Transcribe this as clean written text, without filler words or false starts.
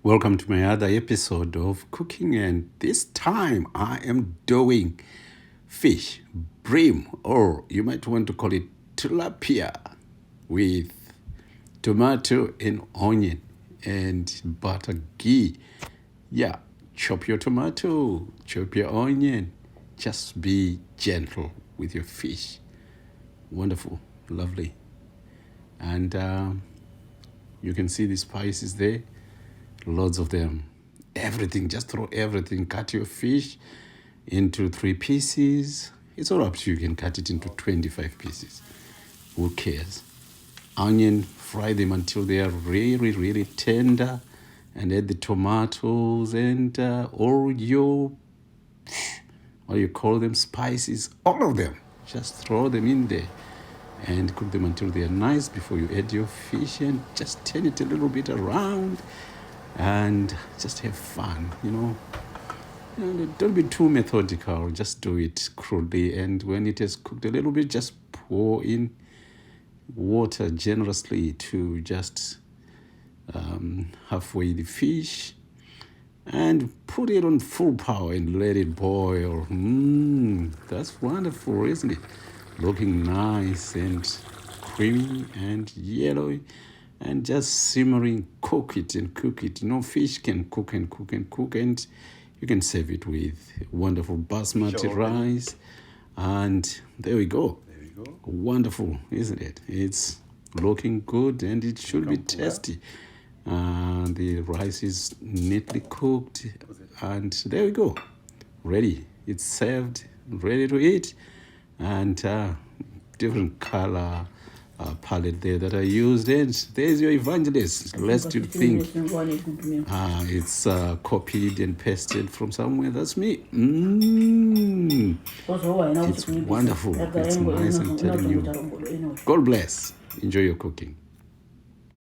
Welcome to my other episode of cooking, and this time I am doing fish, bream, or you might want to call it tilapia, with tomato and onion and butter ghee. Yeah, chop your tomato, chop your onion. Just be gentle with your fish. Wonderful, lovely. And you can see the spices there. Loads of them. Everything, just throw everything. Cut your fish into 3 pieces. It's all up to you. You can cut it into 25 pieces. Who cares? Onion, fry them until they are really, really tender. And add the tomatoes and all your, what you call them, spices, all of them. Just throw them in there and cook them until they are nice before you add your fish, and just turn it a little bit around and just have fun, Don't be too methodical. Just do it crudely, and when it has cooked a little bit, just pour in water generously to just halfway the fish, and put it on full power and let it boil. That's wonderful, isn't it? Looking nice and creamy and yellow, and just simmering. Cook it and cook it. Fish can cook and cook and cook, and you can serve it with wonderful basmati rice. And there we go. Wonderful, isn't it? It's looking good, and it should be tasty. The rice is neatly cooked, and there we go. Ready. It's served, ready to eat. And different color palette there that I used, and there's your evangelist. Lest you think it's copied and pasted from somewhere. That's me. It's wonderful. It's nice, I'm telling you. God bless. Enjoy your cooking.